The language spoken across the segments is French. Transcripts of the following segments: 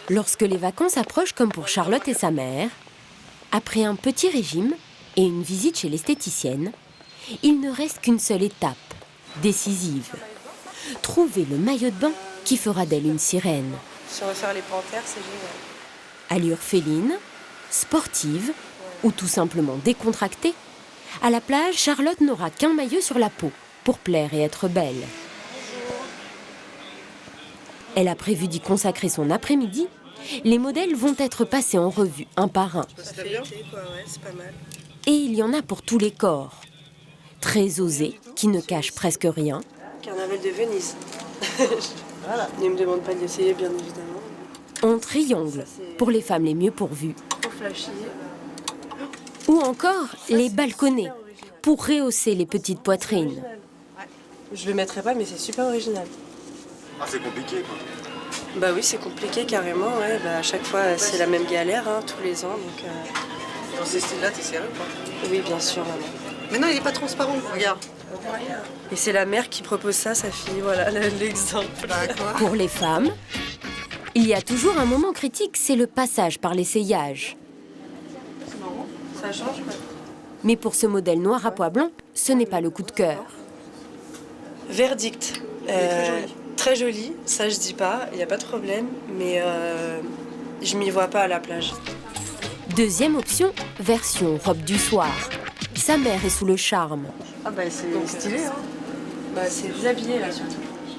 Lorsque les vacances approchent comme pour Charlotte et sa mère, après un petit régime et une visite chez l'esthéticienne, il ne reste qu'une seule étape, décisive. Trouver le maillot de bain qui fera d'elle une sirène. Si on veut faire les panthères, c'est génial. Allure féline, sportive ou tout simplement décontractée, à la plage, Charlotte n'aura qu'un maillot sur la peau pour plaire et être belle. Elle a prévu d'y consacrer son après-midi. Les modèles vont être passés en revue un par un. Ça fait été, quoi, ouais, c'est pas mal. Et il y en a pour tous les corps. Très osés, qui ne cachent presque rien. Carnaval de Venise. Voilà. Ne me demande pas d'essayer, bien évidemment. En triangle, pour les femmes les mieux pourvues. Trop flashy. Ou encore les balconnets, pour rehausser les petites poitrines. Je le mettrai pas, mais c'est super original. Ah, c'est compliqué, quoi. Bah oui, c'est compliqué, carrément, ouais. Bah, à chaque fois, c'est la même galère, hein, tous les ans, donc... Dans ces styles-là, t'es sérieux, quoi? Oui, bien sûr, maman. Mais non, il est pas transparent, regarde. Et c'est la mère qui propose ça, sa fille, voilà l'exemple. D'accord. Pour les femmes, il y a toujours un moment critique, c'est le passage par l'essayage. C'est marrant, ça change, quoi. Mais pour ce modèle noir à pois blanc, ce n'est pas le coup de cœur. Verdict. Très joli, ça je dis pas, il n'y a pas de problème, mais je m'y vois pas à la plage. Deuxième option, version robe du soir. Sa mère est sous le charme. Ah bah c'est stylé, hein. Bah c'est déshabillé là surtout.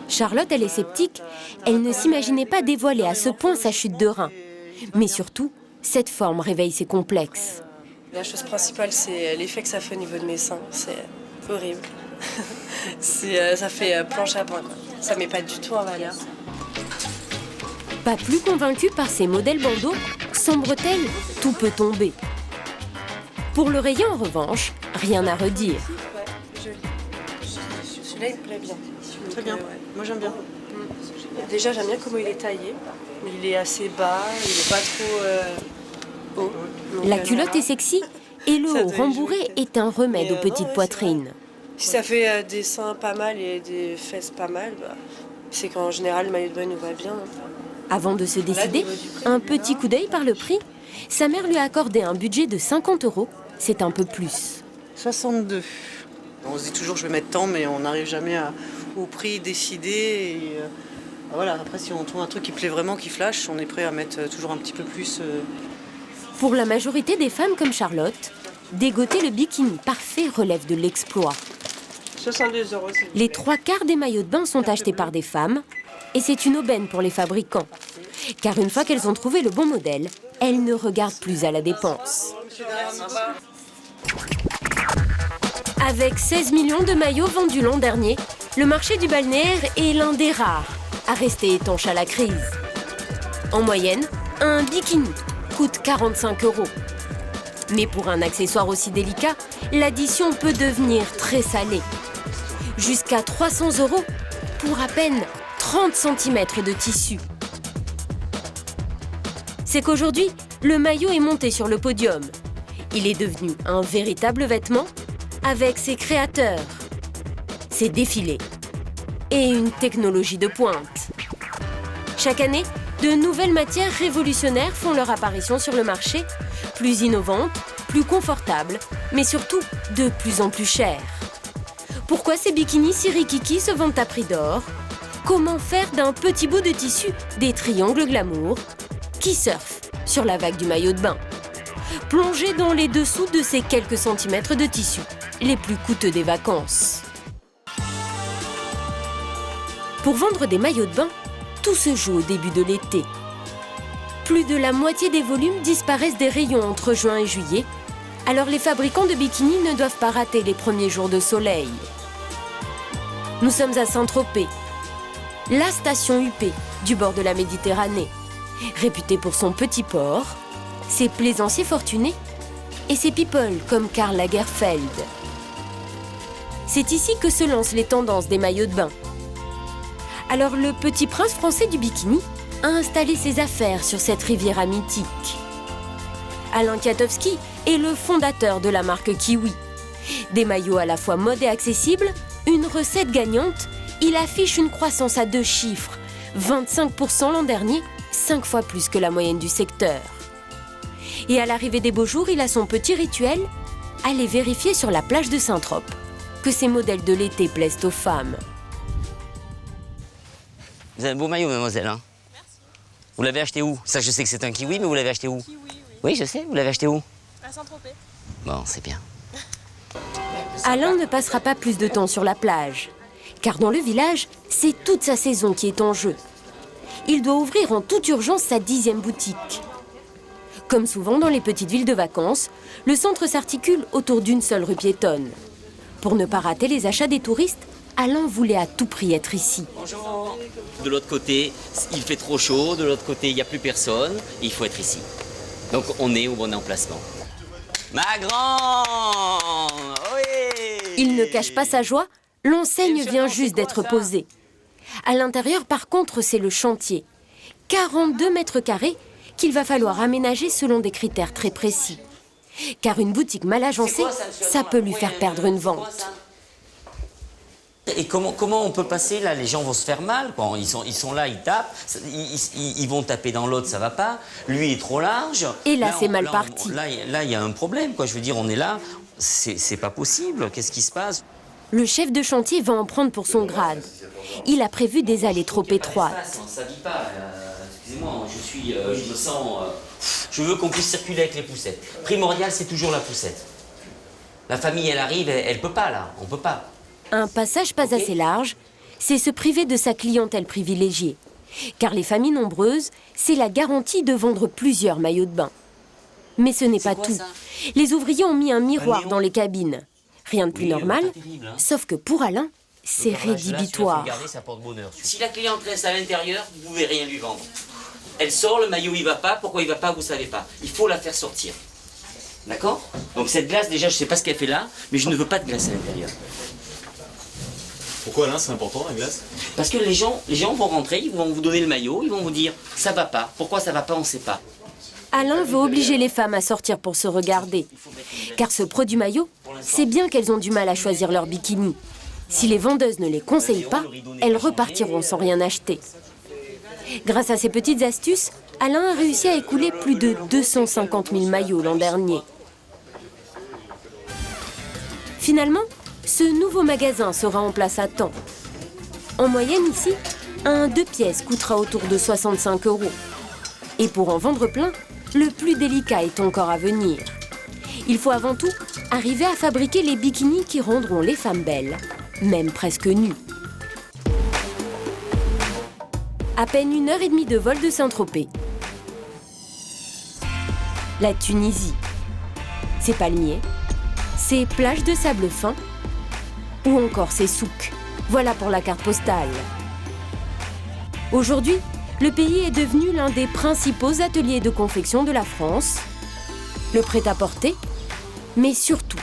Charlotte, elle est sceptique. Elle ne s'imaginait pas dévoiler à ce point sa chute de rein. Mais surtout, cette forme réveille ses complexes. La chose principale, c'est l'effet que ça fait au niveau de mes seins. C'est horrible. Ça fait planche à pain, quoi. Ça met pas du tout en valeur. Pas plus convaincue par ces modèles bandeaux, sans bretelles, tout peut tomber. Pour le rayon, en revanche, rien à redire. Ouais, joli. Celui-là, il me plaît bien. Très bien. Ouais. Moi j'aime bien. Déjà, j'aime bien comment il est taillé. Il est assez bas, il est pas trop haut. Donc, La culotte voilà. est sexy et le Ça haut doit y rembourré jouer. est un remède Mais, aux petites non, ouais, poitrines. Si ça fait des seins pas mal et des fesses pas mal, bah, c'est qu'en général, le maillot de bain nous va bien. Avant de se décider, niveau du prix, un petit coup d'œil par le prix. Sa mère lui a accordé un budget de 50 €. C'est un peu plus. 62. On se dit toujours je vais mettre tant, mais on n'arrive jamais au prix décidé. Et, voilà, après si on trouve un truc qui plaît vraiment, qui flash, on est prêt à mettre toujours un petit peu plus. Pour la majorité des femmes comme Charlotte, dégoter le bikini parfait relève de l'exploit. 62 €. Les 3/4 des maillots de bain sont achetés par des femmes et c'est une aubaine pour les fabricants. Car une fois qu'elles ont trouvé le bon modèle, elles ne regardent plus à la dépense. Avec 16 millions de maillots vendus l'an dernier, le marché du balnéaire est l'un des rares à rester étanche à la crise. En moyenne, un bikini coûte 45 €. Mais pour un accessoire aussi délicat, l'addition peut devenir très salée. Jusqu'à 300 € pour à peine 30 cm de tissu. C'est qu'aujourd'hui, le maillot est monté sur le podium. Il est devenu un véritable vêtement avec ses créateurs, ses défilés et une technologie de pointe. Chaque année, de nouvelles matières révolutionnaires font leur apparition sur le marché, plus innovantes, plus confortables, mais surtout de plus en plus chères. Pourquoi ces bikinis si rikiki se vendent à prix d'or? Comment faire d'un petit bout de tissu des triangles glamour qui surfent sur la vague du maillot de bain? Plongez dans les dessous de ces quelques centimètres de tissu, les plus coûteux des vacances. Pour vendre des maillots de bain, tout se joue au début de l'été. Plus de la moitié des volumes disparaissent des rayons entre juin et juillet, alors les fabricants de bikinis ne doivent pas rater les premiers jours de soleil. Nous sommes à Saint-Tropez, la station huppée du bord de la Méditerranée, réputée pour son petit port, ses plaisanciers fortunés et ses people comme Karl Lagerfeld. C'est ici que se lancent les tendances des maillots de bain. Alors le petit prince français du bikini a installé ses affaires sur cette riviera mythique. Alain Kwiatkowski est le fondateur de la marque Kiwi. Des maillots à la fois mode et accessibles, une recette gagnante, il affiche une croissance à 2 chiffres, 25% l'an dernier, 5 fois plus que la moyenne du secteur. Et à l'arrivée des beaux jours, il a son petit rituel, aller vérifier sur la plage de Saint-Trope que ces modèles de l'été plaisent aux femmes. Vous avez un beau maillot, mademoiselle. Hein. Merci. Vous l'avez acheté où? Ça, je sais que c'est un kiwi, mais vous l'avez acheté où? Kiwi, oui. Oui, je sais. Vous l'avez acheté où? À Saint-Tropez. Bon, c'est bien. Alain ne passera pas plus de temps sur la plage, car dans le village, c'est toute sa saison qui est en jeu. Il doit ouvrir en toute urgence sa 10e boutique. Comme souvent dans les petites villes de vacances, le centre s'articule autour d'une seule rue piétonne. Pour ne pas rater les achats des touristes, Alain voulait à tout prix être ici. Bonjour. De l'autre côté, il fait trop chaud. De l'autre côté, il n'y a plus personne. Il faut être ici. Donc, on est au bon emplacement. Ma grande! Oui! Il ne cache pas sa joie, l'enseigne vient juste d'être posée. À l'intérieur, par contre, c'est le chantier. 42 mètres carrés qu'il va falloir aménager selon des critères très précis. Car une boutique mal agencée, ça peut lui faire perdre une vente. Et comment on peut passer là? Les gens vont se faire mal, quoi. Ils sont là, ils tapent, ils vont taper dans l'autre, ça va pas. Lui est trop large. Et là, c'est mal parti. Là, il y a un problème, quoi. Je veux dire, on est là, c'est pas possible. Qu'est-ce qui se passe? Le chef de chantier va en prendre pour son grade. Il a prévu des allées trop étroites. Ça dit pas. Excusez-moi, je me sens. Je veux qu'on puisse circuler avec les poussettes. Primordial, c'est toujours la poussette. La famille, elle arrive, elle peut pas là, on peut pas. Un passage pas assez large, c'est se priver de sa clientèle privilégiée. Car les familles nombreuses, c'est la garantie de vendre plusieurs maillots de bain. Mais ce n'est pas tout. Les ouvriers ont mis un miroir dans les cabines. Rien de plus normal, terrible, hein. sauf que pour Alain, c'est rédhibitoire. Si la cliente reste à l'intérieur, vous pouvez rien lui vendre. Elle sort, le maillot il va pas, pourquoi il va pas, vous savez pas. Il faut la faire sortir. D'accord? Donc cette glace, déjà, je sais pas ce qu'elle fait là, mais je ne veux pas de glace à l'intérieur. Pourquoi Alain, c'est important la glace? Parce que les gens vont rentrer, ils vont vous donner le maillot, ils vont vous dire ça va pas. Pourquoi ça va pas, on sait pas. Alain veut obliger les femmes à sortir pour se regarder. Car ce produit maillot, c'est bien qu'elles ont du mal à choisir leur bikini. Si les vendeuses ne les conseillent pas, elles repartiront sans rien acheter. Grâce à ces petites astuces, Alain a réussi à écouler plus de 250 000 maillots l'an dernier. Finalement, ce nouveau magasin sera en place à temps. En moyenne ici, un 2 pièces coûtera autour de 65 €. Et pour en vendre plein, le plus délicat est encore à venir. Il faut avant tout arriver à fabriquer les bikinis qui rendront les femmes belles, même presque nues. À peine 1h30 de vol de Saint-Tropez. La Tunisie. Ses palmiers, ses plages de sable fin, ou encore ses souks. Voilà pour la carte postale. Aujourd'hui, le pays est devenu l'un des principaux ateliers de confection de la France, le prêt-à-porter, mais surtout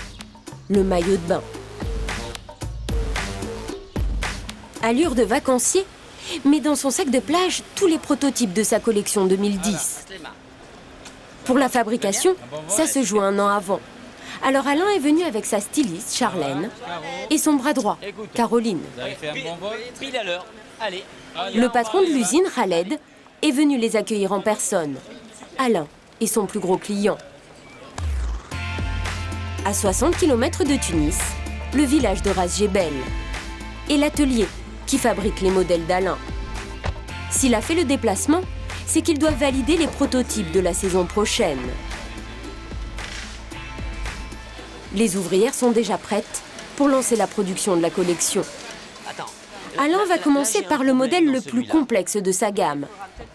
le maillot de bain. Allure de vacancier, mais dans son sac de plage, tous les prototypes de sa collection 2010. Pour la fabrication, ça se joue un an avant. Alors Alain est venu avec sa styliste, Charlène, et son bras droit, Caroline. Pile à l'heure, allez. Le patron de l'usine, Khaled, est venu les accueillir en personne. Alain est son plus gros client. À 60 km de Tunis, le village de Ras Jebel et l'atelier qui fabrique les modèles d'Alain. S'il a fait le déplacement, c'est qu'il doit valider les prototypes de la saison prochaine. Les ouvrières sont déjà prêtes pour lancer la production de la collection. Alain va commencer par le modèle le plus complexe de sa gamme,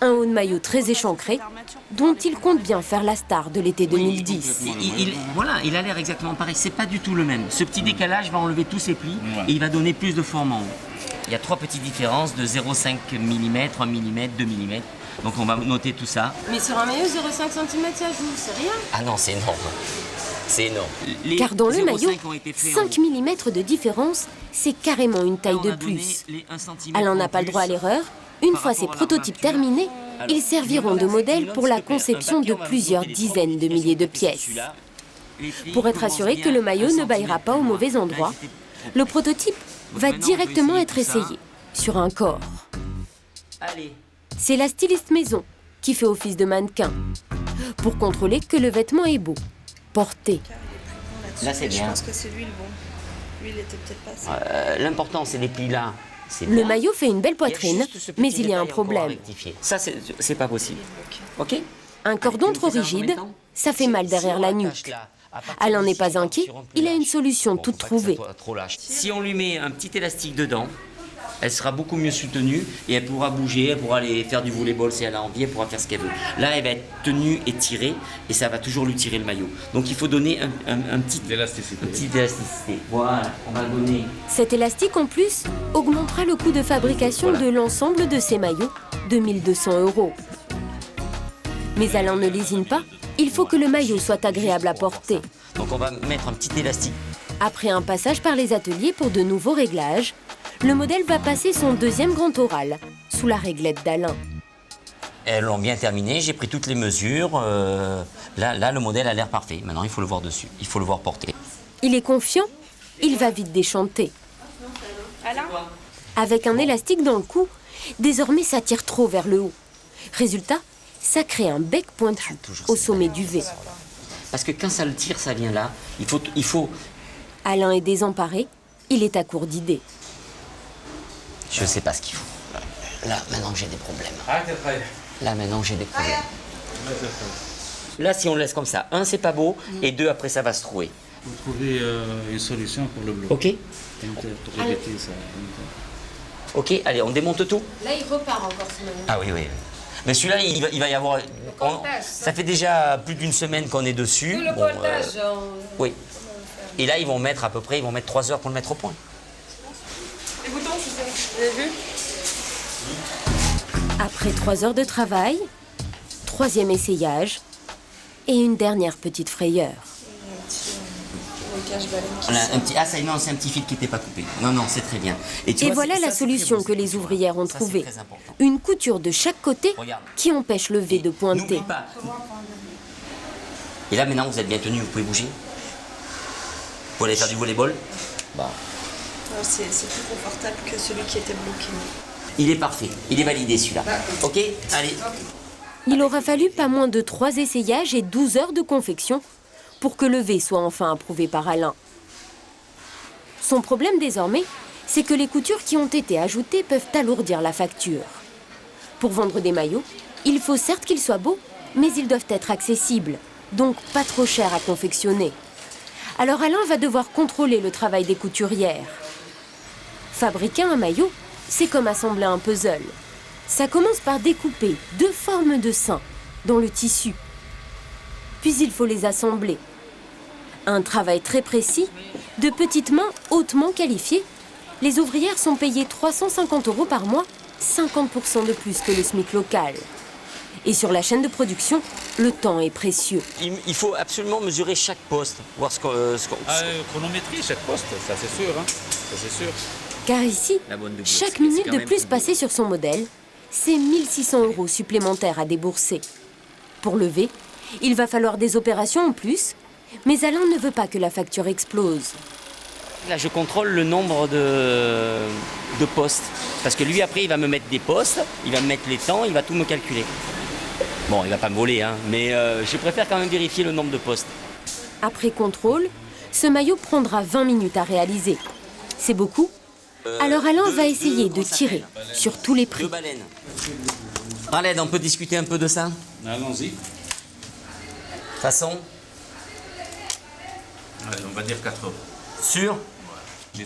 un haut de maillot très échancré, dont il compte bien faire la star de l'été 2010. Voilà, il a l'air exactement pareil, c'est pas du tout le même. Ce petit décalage va enlever tous ses plis et il va donner plus de forme en haut. Il y a 3 petites différences de 0,5 mm, 1 mm, 2 mm. Donc on va noter tout ça. Mais sur un maillot, 0,5 cm, ça joue, c'est rien. Ah non, c'est énorme. C'est énorme. Car dans le maillot, 5 mm de différence, c'est carrément une taille de plus. Alain n'a pas le droit à l'erreur. Une fois ces prototypes terminés, ils serviront de modèle pour la conception de plusieurs dizaines de milliers de pièces. Pour être assuré que le maillot ne bâillera pas au mauvais endroit, le prototype va directement être essayé sur un corps. C'est la styliste maison qui fait office de mannequin pour contrôler que le vêtement est beau, porté. Là, c'est bien. Je pense que c'est lui le bon. Lui, il était peut-être pas assez. L'important, c'est les plis là. C'est Le bien. maillot fait une belle Il y a poitrine, juste ce petit mais il y a un détail encore à problème. rectifier. Ça, c'est pas possible. Ok. Un cordon trop rigide, ça fait mal derrière la nuque. Alain n'est pas inquiet, il a une solution toute trouvée. Si on lui met un petit élastique dedans, elle sera beaucoup mieux soutenue et elle pourra bouger, elle pourra aller faire du volleyball si elle a envie, elle pourra faire ce qu'elle veut. Là, elle va être tenue et tirée et ça va toujours lui tirer le maillot. Donc il faut donner un petit élasticité. Voilà, on va donner. Cet élastique en plus augmentera le coût de fabrication de l'ensemble de ces maillots de 1 200 €. Mais Alain ne lésine pas, il faut que le maillot soit agréable à porter. Donc on va mettre un petit élastique. Après un passage par les ateliers pour de nouveaux réglages, le modèle va passer son deuxième grand oral, sous la réglette d'Alain. Elles l'ont bien terminé, j'ai pris toutes les mesures. Là, le modèle a l'air parfait. Maintenant, il faut le voir dessus, il faut le voir porter. Il est confiant, il va vite déchanter. Avec un élastique dans le cou, désormais ça tire trop vers le haut. Résultat, ça crée un bec pointu au sommet du V. Parce que quand ça le tire, ça vient là. Il faut... Alain est désemparé, il est à court d'idées. Je sais pas ce qu'il faut. Là, maintenant j'ai des problèmes. Là, maintenant j'ai des problèmes. Là, si on le laisse comme ça, un, c'est pas beau, et deux, après, ça va se trouver. Vous trouvez une solution pour le bloc. Ok. Pour répéter ça. Ok, allez, on démonte tout. Là, il repart encore ce moment. Ah oui, oui. Mais celui-là, il va y avoir... ça fait déjà plus d'une semaine qu'on est dessus. Bon, oui. Et là, ils vont mettre à peu près, 3 heures pour le mettre au point. Les boutons, vous avez vu? Après 3 heures de travail, troisième essayage et une dernière petite frayeur. Voilà, non, c'est un petit fil qui n'était pas coupé. Non, c'est très bien. Et voilà la solution que les ouvrières ont trouvée. Une couture de chaque côté qui empêche le V de pointer. N'oublie pas. Et là, maintenant, vous êtes bien tenu, vous pouvez bouger. Vous allez faire du volleyball. Bah. C'est plus confortable que celui qui était bloqué. Il est parfait, il est validé celui-là. Ok, allez. Il aura fallu pas moins de 3 essayages et 12 heures de confection pour que le V soit enfin approuvé par Alain. Son problème désormais, c'est que les coutures qui ont été ajoutées peuvent alourdir la facture. Pour vendre des maillots, il faut certes qu'ils soient beaux, mais ils doivent être accessibles, donc pas trop chers à confectionner. Alors Alain va devoir contrôler le travail des couturières. Fabriquer un maillot, c'est comme assembler un puzzle. Ça commence par découper 2 formes de seins dans le tissu. Puis il faut les assembler. Un travail très précis, de petites mains hautement qualifiées. Les ouvrières sont payées 350 € par mois, 50% de plus que le SMIC local. Et sur la chaîne de production, le temps est précieux. Il faut absolument mesurer chaque poste, voir ce qu'on... Chronométrie, chaque poste, ça c'est sûr. Ça c'est sûr. Car ici, chaque minute de plus passée sur son modèle, c'est 1 600 € supplémentaires à débourser. Pour le V, il va falloir des opérations en plus, mais Alain ne veut pas que la facture explose. Là, je contrôle le nombre de postes. Parce que lui, après, il va me mettre des postes, il va me mettre les temps, il va tout me calculer. Bon, il va pas me voler, hein, mais je préfère quand même vérifier le nombre de postes. Après contrôle, ce maillot prendra 20 minutes à réaliser. C'est beaucoup? Alors Alain va essayer de tirer sur tous les prix. 2 baleines. Allez, on peut discuter un peu de ça? Allons-y. Façon? Allez, on va dire 4 euros. Sûr?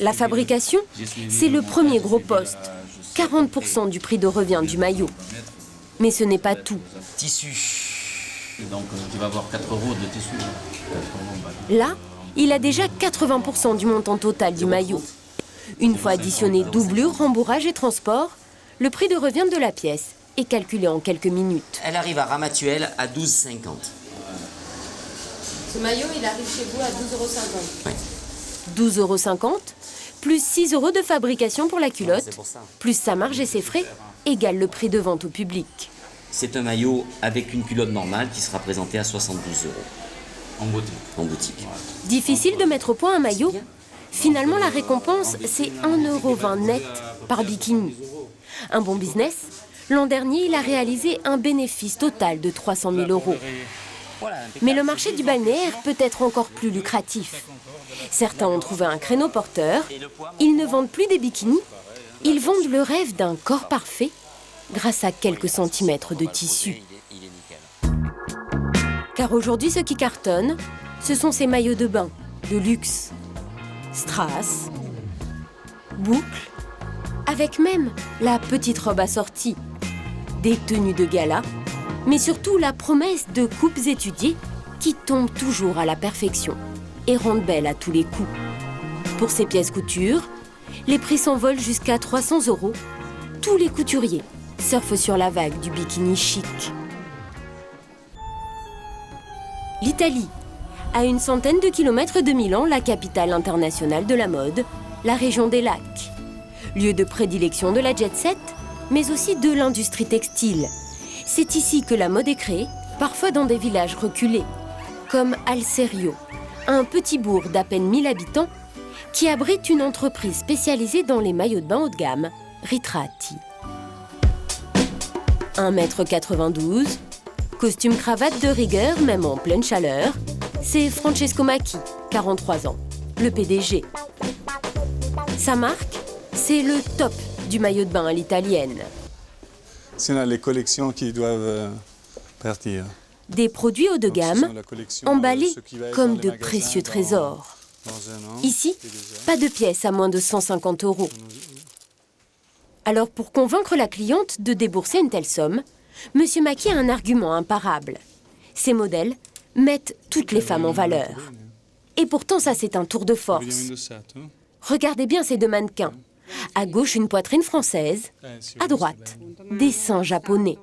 La fabrication, c'est le premier gros poste. 40% du prix de revient du maillot. Mais ce n'est pas tout. Tissu. Donc tu vas avoir 4 euros de tissu. 4 euros, Là, il a déjà 80% du montant total du maillot. Une fois additionné doublure, rembourrage et transport, le prix de revient de la pièce est calculé en quelques minutes. Elle arrive à Ramatuelle à 12,50. Ce maillot, il arrive chez vous à 12,50 €. Oui. 12,50 €, plus 6 € de fabrication pour la culotte, C'est pour ça. plus sa marge et ses frais, égale le prix de vente au public. C'est un maillot avec une culotte normale qui sera présenté à 72 € En boutique. en boutique. Difficile de mettre au point un maillot. Finalement, la récompense, c'est 1,20 € net par bikini. Un bon business, L'an dernier, il a réalisé un bénéfice total de 300 000 €. Mais le marché du balnéaire peut être encore plus lucratif. Certains ont trouvé un créneau porteur. Ils ne vendent plus des bikinis. Ils vendent le rêve d'un corps parfait grâce à quelques centimètres de tissu. Car aujourd'hui, ce qui cartonne, ce sont ces maillots de bain de luxe, strass, boucles, avec même la petite robe assortie, des tenues de gala, mais surtout la promesse de coupes étudiées qui tombent toujours à la perfection et rendent belle à tous les coups. Pour ces pièces couture, les prix s'envolent jusqu'à 300 €. Tous les couturiers surfent sur la vague du bikini chic. L'Italie, à une centaine de kilomètres de Milan, la capitale internationale de la mode, la région des lacs. Lieu de prédilection de la jet-set, mais aussi de l'industrie textile. C'est ici que la mode est créée, parfois dans des villages reculés, comme Alserio, un petit bourg d'à peine 1000 habitants qui abrite une entreprise spécialisée dans les maillots de bain haut de gamme, Ritratti. 1,92 m, costume cravate de rigueur même en pleine chaleur, c'est Francesco Macchi, 43 ans, le PDG. Sa marque, c'est le top du maillot de bain à l'italienne. C'est là les collections qui doivent partir. Des produits haut de gamme, emballés comme de précieux trésors. Ici, pas de pièces à moins de 150 €. Alors pour convaincre la cliente de débourser une telle somme, M. Macchi a un argument imparable. Ces modèles mettent toutes les femmes en valeur. Et pourtant, ça c'est un tour de force. Regardez bien ces deux mannequins. À gauche, une poitrine française. À droite, des seins japonais.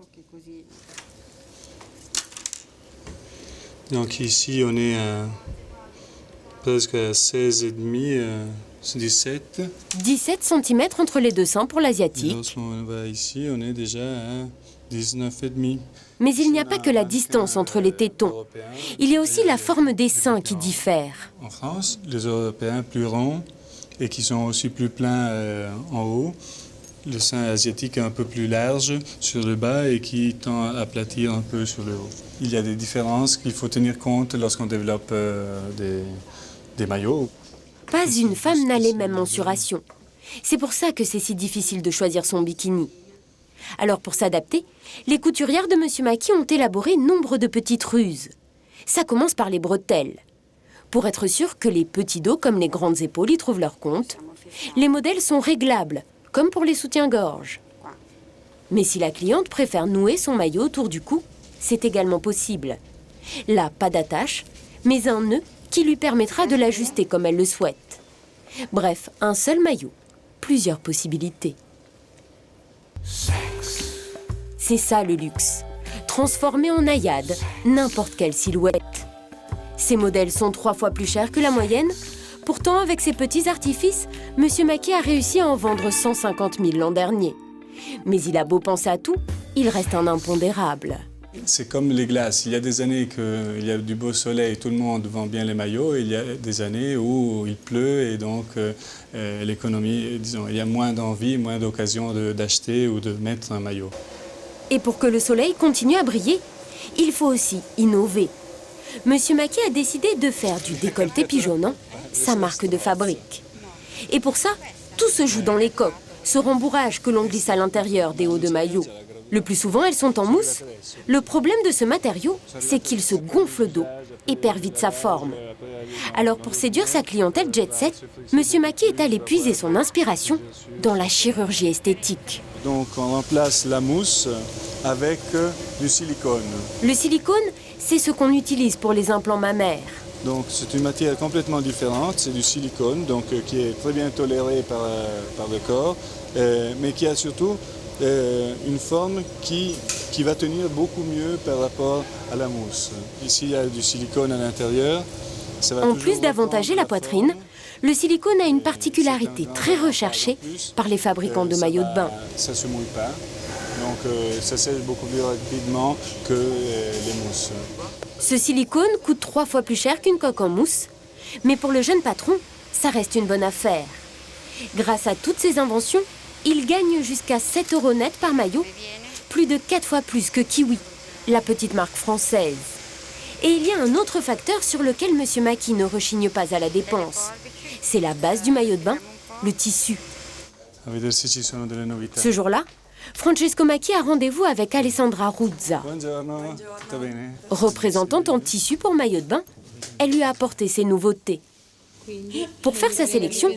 Donc ici, on est presque à 16,5, 17. 17 cm entre les deux seins pour l'asiatique. Lorsqu'on va ici, on est déjà à 19,5. Mais il n'y a pas que la distance entre les tétons. Il y a aussi la forme des seins qui diffère. En France, les Européens plus ronds et qui sont aussi plus pleins en haut. Le sein asiatique est un peu plus large sur le bas et qui tend à aplatir un peu sur le haut. Il y a des différences qu'il faut tenir compte lorsqu'on développe des maillots. Pas une femme n'a les mêmes mensurations. C'est pour ça que c'est si difficile de choisir son bikini. Alors pour s'adapter, les couturières de M. Macchi ont élaboré nombre de petites ruses. Ça commence par les bretelles. Pour être sûr que les petits dos comme les grandes épaules y trouvent leur compte, les modèles sont réglables, comme pour les soutiens-gorge. Mais si la cliente préfère nouer son maillot autour du cou, c'est également possible. Là, pas d'attache, mais un nœud qui lui permettra de l'ajuster comme elle le souhaite. Bref, un seul maillot, plusieurs possibilités. C'est ça le luxe, transformer en naïade n'importe quelle silhouette. Ces modèles sont 3 fois plus chers que la moyenne. Pourtant, avec ses petits artifices, M. Macchi a réussi à en vendre 150 000 l'an dernier. Mais il a beau penser à tout, il reste un impondérable. C'est comme les glaces. Il y a des années qu'il y a du beau soleil et tout le monde vend bien les maillots. Et il y a des années où il pleut et donc l'économie, disons, il y a moins d'envie, moins d'occasion d'acheter ou de mettre un maillot. Et pour que le soleil continue à briller, il faut aussi innover. M. Macchi a décidé de faire du décolleté pigeonnant sa marque de fabrique. Et pour ça, tout se joue dans les coques, ce rembourrage que l'on glisse à l'intérieur des hauts de maillot. Le plus souvent, elles sont en mousse. Le problème de ce matériau, c'est qu'il se gonfle d'eau et perd vite sa forme. Alors pour séduire sa clientèle jet-set, M. Macchi est allé puiser son inspiration dans la chirurgie esthétique. Donc on remplace la mousse avec du silicone. Le silicone, c'est ce qu'on utilise pour les implants mammaires. Donc c'est une matière complètement différente, c'est du silicone, donc qui est très bien toléré par le corps, mais qui a surtout une forme qui va tenir beaucoup mieux par rapport à la mousse. Ici il y a du silicone à l'intérieur. En plus d'avantager la poitrine, le silicone a une particularité très recherchée par les fabricants de maillots de bain. Ça ne se mouille pas, donc ça sèche beaucoup plus rapidement que les mousses. Ce silicone coûte 3 fois plus cher qu'une coque en mousse, mais pour le jeune patron, ça reste une bonne affaire. Grâce à toutes ces inventions, il gagne jusqu'à 7 € net par maillot, plus de 4 fois plus que Kiwi, la petite marque française. Et il y a un autre facteur sur lequel M. Macchi ne rechigne pas à la dépense. C'est la base du maillot de bain, le tissu. A vedere se ci sono delle novità. Ce jour-là, Francesco Macchi a rendez-vous avec Alessandra Ruzza. Buongiorno, tutto bene? Représentante en tissu pour maillot de bain, elle lui a apporté ses nouveautés. Pour faire sa sélection,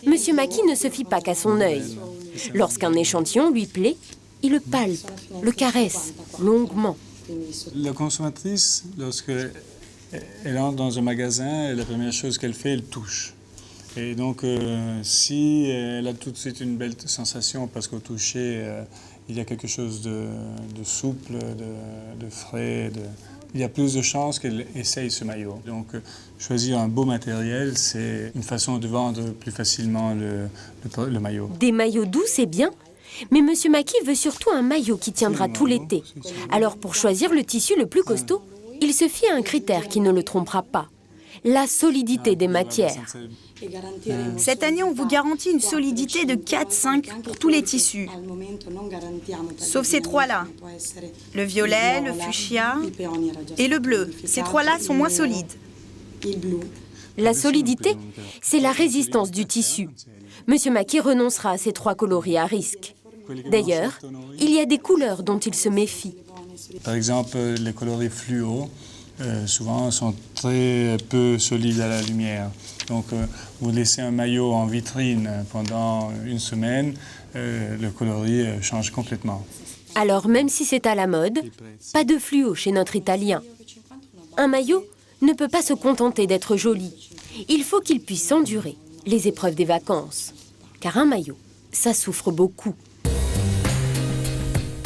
M. Macchi ne se fie pas qu'à son œil. Lorsqu'un échantillon lui plaît, il le palpe, le caresse longuement. La consommatrice, lorsqu'elle entre dans un magasin, la première chose qu'elle fait, elle touche. Et donc, si elle a tout de suite une belle sensation parce qu'au toucher, il y a quelque chose de souple, de frais, il y a plus de chances qu'elle essaye ce maillot. Donc, choisir un beau matériel, c'est une façon de vendre plus facilement le maillot. Des maillots doux, c'est bien, mais M. Macchi veut surtout un maillot qui tiendra tout l'été. Alors, pour choisir le tissu le plus costaud, il se fie à un critère qui ne le trompera pas, la solidité des matières. Cette année, on vous garantit une solidité de 4-5 pour tous les tissus. Sauf ces trois-là. Le violet, le fuchsia et le bleu. Ces trois-là sont moins solides. La solidité, c'est la résistance du tissu. M. Macchi renoncera à ces 3 coloris à risque. D'ailleurs, il y a des couleurs dont il se méfie. Par exemple, les coloris fluo, souvent, sont très peu solides à la lumière. Donc, vous laissez un maillot en vitrine pendant une semaine, le coloris change complètement. Alors, même si c'est à la mode, pas de fluo chez notre Italien. Un maillot ne peut pas se contenter d'être joli. Il faut qu'il puisse endurer les épreuves des vacances. Car un maillot, ça souffre beaucoup.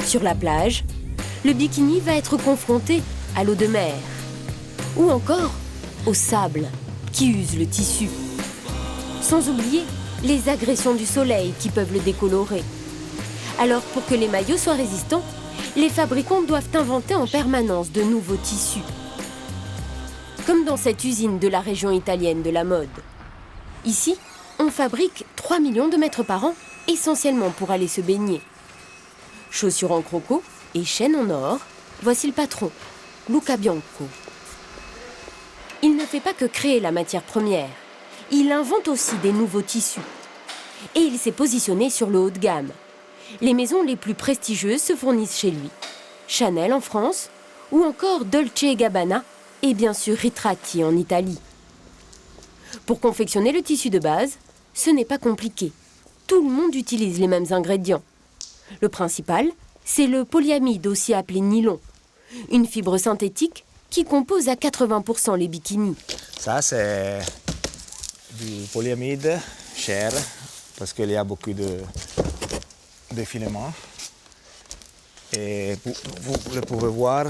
Sur la plage, le bikini va être confronté à l'eau de mer. Ou encore au sable qui use le tissu. Sans oublier les agressions du soleil qui peuvent le décolorer. Alors pour que les maillots soient résistants, les fabricants doivent inventer en permanence de nouveaux tissus. Comme dans cette usine de la région italienne de la mode. Ici, on fabrique 3 millions de mètres par an, essentiellement pour aller se baigner. Chaussures en croco et chaînes en or, voici le patron, Luca Bianco. Il ne fait pas que créer la matière première, il invente aussi des nouveaux tissus. Et il s'est positionné sur le haut de gamme. Les maisons les plus prestigieuses se fournissent chez lui. Chanel en France, ou encore Dolce & Gabbana, et bien sûr Ritratti en Italie. Pour confectionner le tissu de base, ce n'est pas compliqué. Tout le monde utilise les mêmes ingrédients. Le principal, c'est le polyamide, aussi appelé nylon, une fibre synthétique qui compose à 80% les bikinis. Ça, c'est du polyamide cher, parce qu'il y a beaucoup de filaments. Et vous le pouvez voir,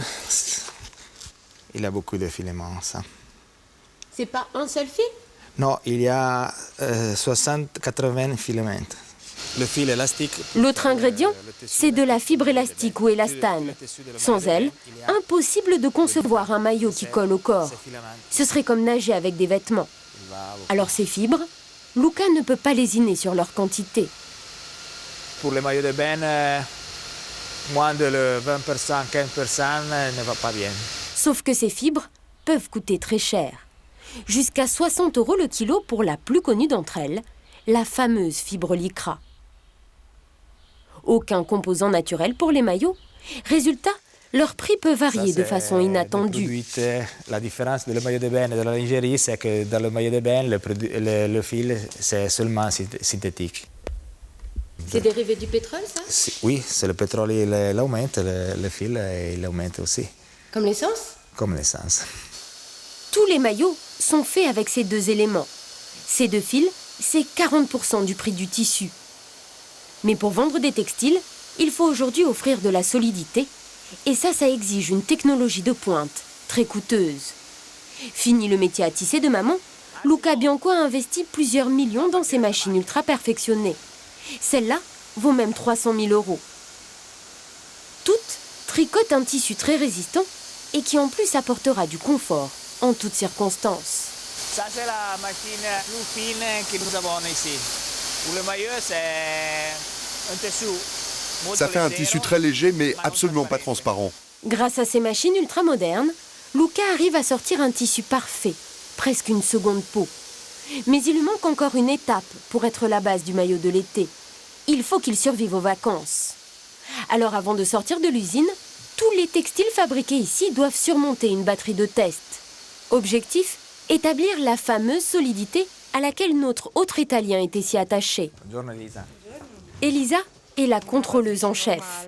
il y a beaucoup de filaments, ça. C'est pas un seul fil? Non, il y a 60-80 filaments. Le fil élastique. L'autre ingrédient, c'est de la fibre élastique ou élastane. Sans elle, impossible de concevoir un maillot qui colle au corps. Ce serait comme nager avec des vêtements. Alors ces fibres, Luca ne peut pas lésiner sur leur quantité. Pour les maillots de bain, moins de 20%, 15% ne va pas bien. Sauf que ces fibres peuvent coûter très cher. Jusqu'à 60 € le kilo pour la plus connue d'entre elles, la fameuse fibre lycra. Aucun composant naturel pour les maillots. Résultat, leur prix peut varier de façon inattendue. La différence du maillot de bain et de la lingerie, c'est que dans le maillot de bain, le fil, c'est seulement synthétique. C'est dérivé du pétrole, ça? Oui, c'est le pétrole, il augmente, le fil, il augmente aussi. Comme l'essence? Comme l'essence. Tous les maillots sont faits avec ces deux éléments. Ces deux fils, c'est 40% du prix du tissu. Mais pour vendre des textiles, il faut aujourd'hui offrir de la solidité. Et ça exige une technologie de pointe, très coûteuse. Fini le métier à tisser de maman, Luca Bianco a investi plusieurs millions dans ses machines ultra perfectionnées. Celle-là vaut même 300 000 €. Toutes tricotent un tissu très résistant et qui en plus apportera du confort en toutes circonstances. Ça, c'est la machine plus fine que nous avons ici. Pour le maillot, c'est un tissu Ça fait un tissu très léger, mais absolument pas transparent. Grâce à ces machines ultramodernes, Luca arrive à sortir un tissu parfait, presque une seconde peau. Mais il lui manque encore une étape pour être la base du maillot de l'été. Il faut qu'il survive aux vacances. Alors avant de sortir de l'usine, tous les textiles fabriqués ici doivent surmonter une batterie de tests. Objectif, établir la fameuse solidité à laquelle notre autre Italien était si attaché. Elisa est la contrôleuse en chef.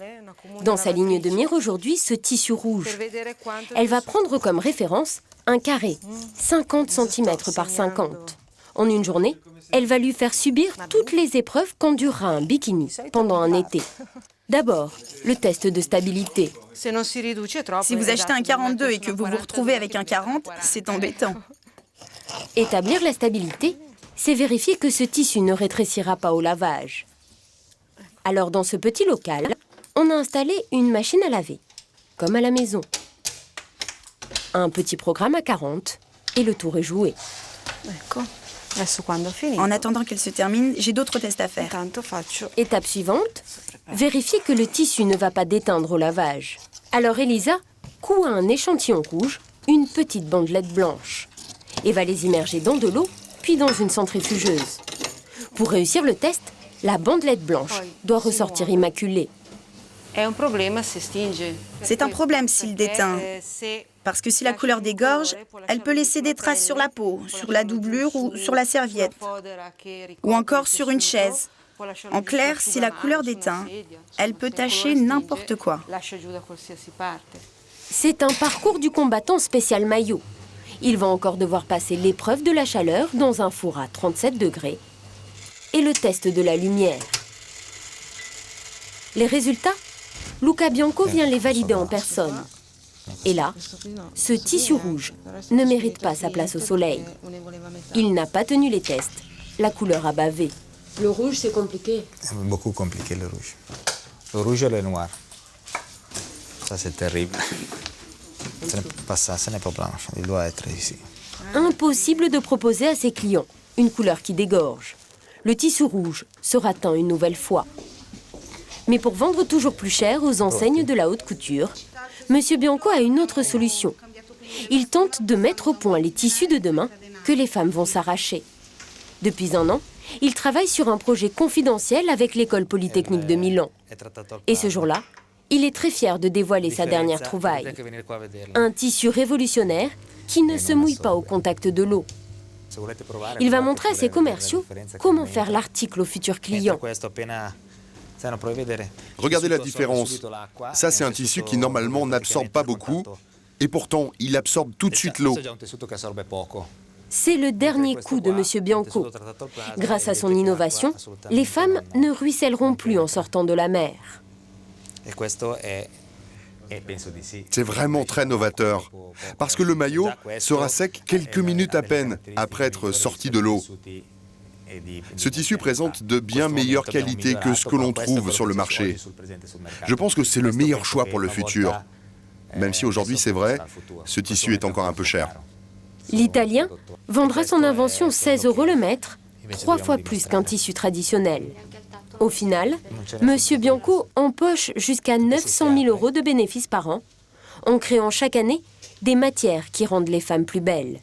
Dans sa ligne de mire aujourd'hui, ce tissu rouge. Elle va prendre comme référence un carré, 50 cm par 50. En une journée, elle va lui faire subir toutes les épreuves qu'endurera un bikini pendant un été. D'abord, le test de stabilité. Si vous achetez un 42 et que vous vous retrouvez avec un 40, c'est embêtant. Établir la stabilité, c'est vérifier que ce tissu ne rétrécira pas au lavage. Alors dans ce petit local, on a installé une machine à laver, comme à la maison. Un petit programme à 40 et le tour est joué. En attendant qu'elle se termine, j'ai d'autres tests à faire. Étape suivante, vérifier que le tissu ne va pas déteindre au lavage. Alors Elisa coud à un échantillon rouge une petite bandelette blanche et va les immerger dans de l'eau, puis dans une centrifugeuse. Pour réussir le test, la bandelette blanche doit ressortir immaculée. C'est un problème s'il déteint. Parce que si la couleur dégorge, elle peut laisser des traces sur la peau, sur la doublure ou sur la serviette, ou encore sur une chaise. En clair, si la couleur déteint, elle peut tacher n'importe quoi. C'est un parcours du combattant spécial maillot. Il va encore devoir passer l'épreuve de la chaleur dans un four à 37 degrés et le test de la lumière. Les résultats, Luca Bianco vient les valider en personne. Et là, ce tissu rouge ne mérite pas sa place au soleil. Il n'a pas tenu les tests. La couleur a bavé. Le rouge, c'est compliqué. C'est beaucoup compliqué, le rouge. Le rouge et le noir. Ça, c'est terrible. Ce n'est pas ça, ce n'est pas blanche. Il doit être ici. Impossible de proposer à ses clients une couleur qui dégorge. Le tissu rouge sera teint une nouvelle fois. Mais pour vendre toujours plus cher aux enseignes de la haute couture, Monsieur Bianco a une autre solution. Il tente de mettre au point les tissus de demain que les femmes vont s'arracher. Depuis un an, il travaille sur un projet confidentiel avec l'école polytechnique de Milan. Et ce jour-là, il est très fier de dévoiler sa dernière trouvaille. Un tissu révolutionnaire qui ne se mouille pas au contact de l'eau. Il va montrer à ses commerciaux comment faire l'article aux futurs clients. Regardez la différence. Ça, c'est un tissu qui normalement n'absorbe pas beaucoup, et pourtant, il absorbe tout de suite l'eau. C'est le dernier coup de M. Bianco. Grâce à son innovation, les femmes ne ruisselleront plus en sortant de la mer. C'est vraiment très novateur, parce que le maillot sera sec quelques minutes à peine après être sorti de l'eau. Ce tissu présente de bien meilleures qualités que ce que l'on trouve sur le marché. Je pense que c'est le meilleur choix pour le futur. Même si aujourd'hui, c'est vrai, ce tissu est encore un peu cher. L'Italien vendra son invention 16 € le mètre, 3 fois plus qu'un tissu traditionnel. Au final, M. Bianco empoche jusqu'à 900 000 € de bénéfices par an, en créant chaque année des matières qui rendent les femmes plus belles.